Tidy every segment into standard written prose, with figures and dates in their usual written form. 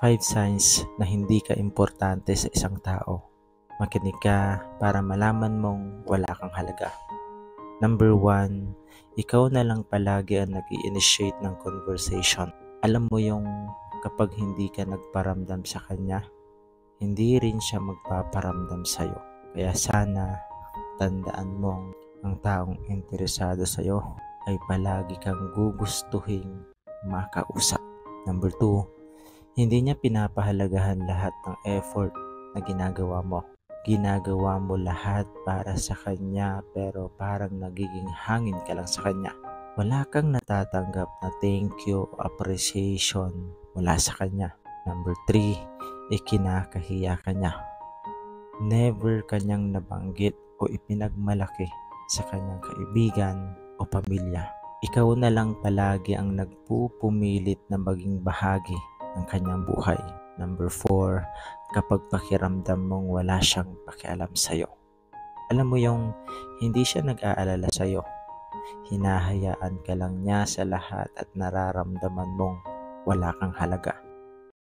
5 signs na hindi ka importante sa isang tao. Makinig ka para malaman mong wala kang halaga. Number 1, ikaw na lang palagi ang nag-i-initiate ng conversation. Alam mo yung kapag hindi ka nagparamdam sa kanya, hindi rin siya magpaparamdam sa'yo. Kaya sana tandaan mong ang taong interesado sa'yo ay palagi kang gugustuhin makausap. Number 2, hindi niya pinapahalagahan lahat ng effort na ginagawa mo. Ginagawa mo lahat para sa kanya pero parang nagiging hangin ka lang sa kanya. Wala kang natatanggap na thank you o appreciation mula sa kanya. Number 3, ikinakahiya ka niya. Never kanyang nabanggit o ipinagmalaki sa kanyang kaibigan o pamilya. Ikaw na lang palagi ang nagpupumilit na maging bahagi ng kanyang buhay. Number 4, kapag pakiramdam mong wala siyang pakialam sa'yo. Alam mo yung hindi siya nag-aalala sa'yo. Hinahayaan ka lang niya sa lahat at nararamdaman mong wala kang halaga.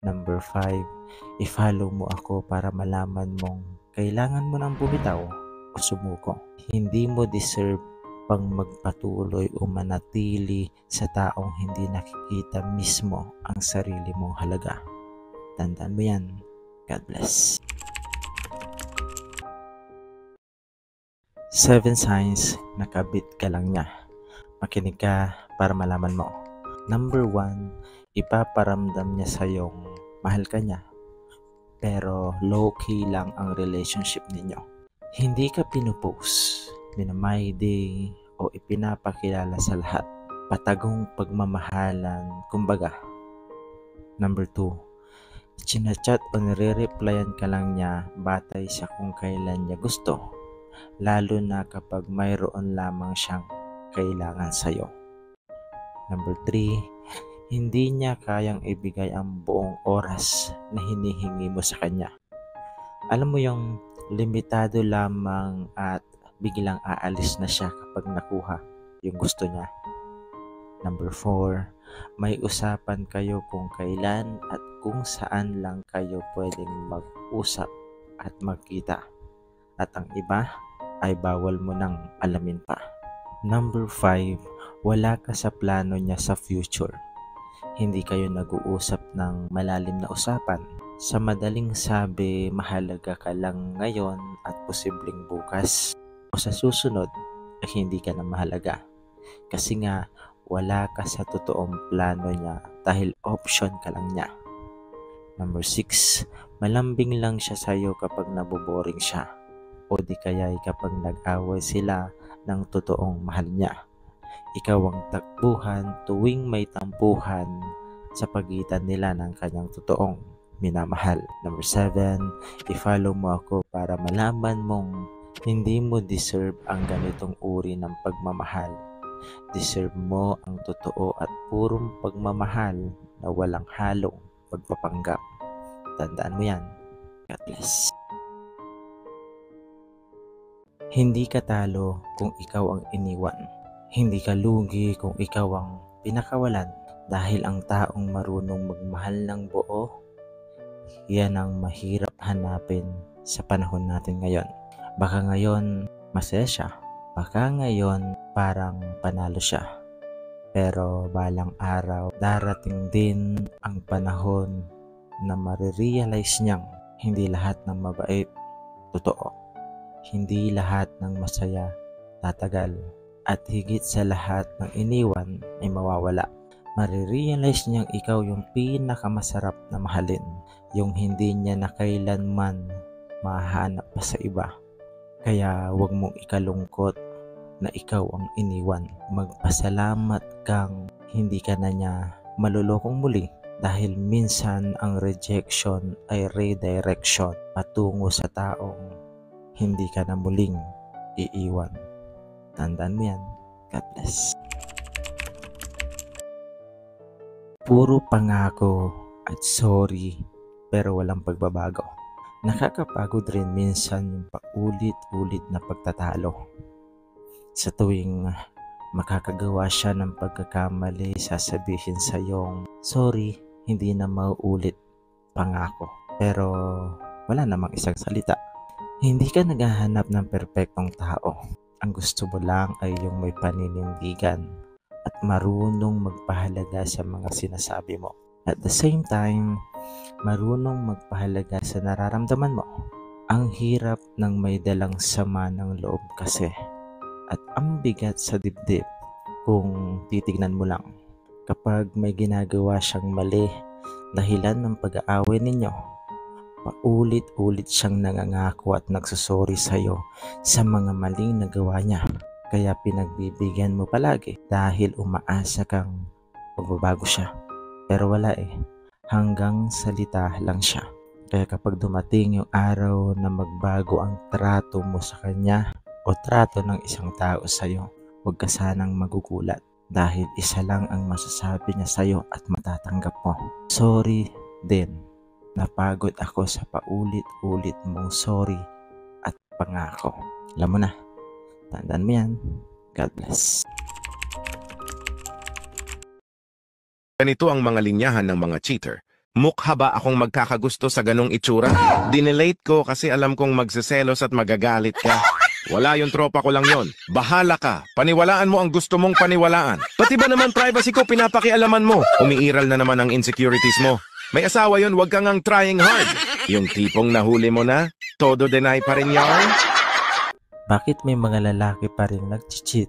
Number 5, i-follow mo ako para malaman mong kailangan mo nang bumitaw o sumuko. Hindi mo deserve pang magpatuloy o manatili sa taong hindi nakikita mismo ang sarili mong halaga. Tandaan mo yan. God bless. 7 signs na kabit ka lang niya. Makinig ka para malaman mo. Number 1, ipaparamdam niya sa'yong mahal ka niya. Pero low-key lang ang relationship ninyo. Hindi ka pinupost, minamay day, o ipinapakilala sa lahat. Patagong pagmamahalan, kumbaga. Number 2, chinachat o nire-replyan ka lang niya batay sa kung kailan niya gusto, lalo na kapag mayroon lamang siyang kailangan sa'yo. Number 3, hindi niya kayang ibigay ang buong oras na hinihingi mo sa kanya. Alam mo yung limitado lamang at biglang aalis na siya kapag nakuha yung gusto niya. Number 4, may usapan kayo kung kailan at kung saan lang kayo pwedeng mag-usap at magkita. At ang iba ay bawal mo nang alamin pa. Number 5, wala ka sa plano niya sa future. Hindi kayo nag-uusap ng malalim na usapan. Sa madaling sabi, mahalaga ka lang ngayon at posibleng bukas o sa susunod ay hindi ka na mahalaga. Kasi nga, wala ka sa totoong plano niya dahil option ka lang niya. Number 6, malambing lang siya sa'yo kapag naboboring siya o di kaya'y kapag nag-away sila ng totoong mahal niya. Ikaw ang takbuhan tuwing may tampuhan sa pagitan nila ng kanyang totoong minamahal. Number 7, i-follow mo ako para malaman mong hindi mo deserve ang ganitong uri ng pagmamahal. Deserve mo ang totoo at purong pagmamahal na walang halong pagpapanggap. Tandaan mo yan. God bless. Hindi ka talo kung ikaw ang iniwan. Hindi ka lugi kung ikaw ang pinakawalan. Dahil ang taong marunong magmahal ng buo, yan ang mahirap hanapin sa panahon natin ngayon. Baka ngayon masaya siya. Baka ngayon parang panalo siya. Pero balang araw, darating din ang panahon na marirealize niyang hindi lahat ng mabait totoo. Hindi lahat ng masaya tatagal. At higit sa lahat ng iniwan ay mawawala. Marirealize niyang ikaw yung pinakamasarap na mahalin. Yung hindi niya na kailanman mahanap pa sa iba. Kaya huwag mong ikalungkot na ikaw ang iniwan. Magpasalamat kang hindi ka na niya malulokong muli dahil minsan ang rejection ay redirection patungo sa taong hindi ka na muling iiwan. Tandaan mo yan. God bless. Puro pangako at sorry pero walang pagbabago. Nakakapagod rin minsan yung paulit-ulit na pagtatalo. Sa tuwing makakagawa siya ng pagkakamali, sasabihin sa iyong, sorry, hindi na mauulit. pangako. Pero wala namang isang salita. Hindi ka naghahanap ng perpektong tao. Ang gusto mo lang ay yung may paninindigan at marunong magpahalaga sa mga sinasabi mo. At the same time, marunong magpahalaga sa nararamdaman mo. Ang hirap ng may dalang sama ng loob kasi at ang bigat sa dibdib kung titignan mo lang. Kapag may ginagawa siyang mali, dahilan ng pag-aaway ninyo, paulit-ulit siyang nangangako at nagsusori sa'yo sa mga maling nagawa niya. Kaya pinagbibigyan mo palagi dahil umaasa kang magbabago siya. Pero wala hanggang salita lang siya. Kaya kapag dumating yung araw na magbago ang trato mo sa kanya o trato ng isang tao sa'yo, huwag ka sanang magugulat dahil isa lang ang masasabi niya sa'yo at matatanggap mo. Sorry din. Napagod ako sa paulit-ulit mong sorry at pangako. Alam mo na, tandaan mo yan. God bless. Ganito ang mga linyahan ng mga cheater. Mukha ba akong magkakagusto sa ganong itsura? Dinelate ko kasi alam kong magseselos at magagalit ka. Wala yung tropa ko lang yon. Bahala ka. Paniwalaan mo ang gusto mong paniwalaan. Pati ba naman privacy ko pinapakialaman mo? Umiiral na naman ang insecurities mo. May asawa yon, wag kang ang trying hard. Yung tipong nahuli mo na, todo deny pa rin yan. Bakit may mga lalaki pa rin nag-cheat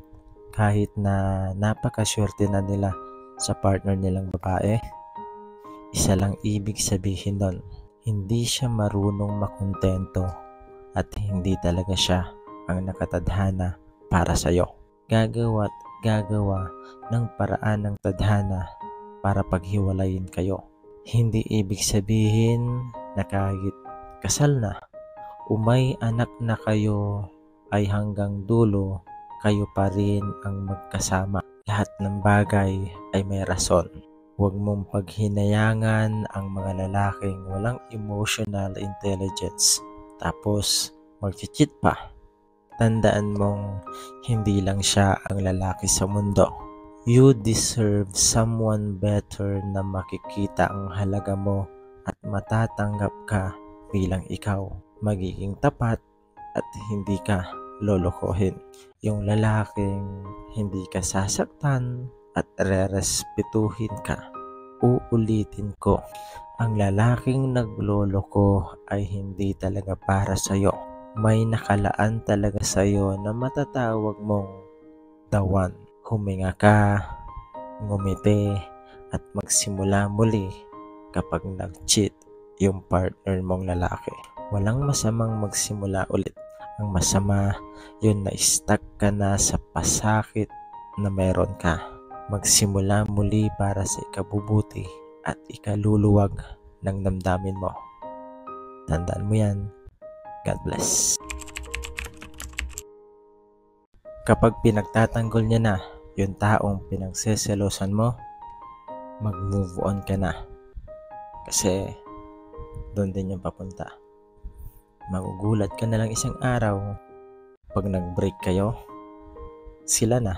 kahit na napakaswerte na nila sa partner nilang babae? Isa lang ibig sabihin nun, hindi siya marunong makontento at hindi talaga siya ang nakatadhana para sa'yo. Gagawa't gagawa ng paraan ng tadhana para paghiwalayin kayo. Hindi ibig sabihin na kahit kasal na o may anak na kayo ay hanggang dulo kayo pa rin ang magkasama. Lahat ng bagay ay may rason. Huwag mong paghinayangan ang mga lalaking walang emotional intelligence tapos mag-cheat pa. Tandaan mong hindi lang siya ang lalaki sa mundo. You deserve someone better na makikita ang halaga mo at matatanggap ka bilang ikaw. Magiging tapat at hindi ka lolokohin. Yung lalaking hindi ka sasaktan at rerespetuhin ka. Uulitin ko, ang lalaking nagloloko ay hindi talaga para sa'yo. May nakalaan talaga sa'yo na matatawag mong the one. Huminga ka, ngumiti, at magsimula muli kapag nag-cheat yung partner mong lalaki. Walang masamang magsimula ulit. Ang masama, yun na stuck ka na sa pasakit na meron ka. Magsimula muli para sa ikabubuti at ikaluluwag ng damdamin mo. Tandaan mo yan. God bless. Kapag pinagtatanggol niya na yung taong pinagseselosan mo, mag-move on ka na. Kasi doon din yung papunta. Magugulat ka na lang isang araw pag nag-break kayo, sila na.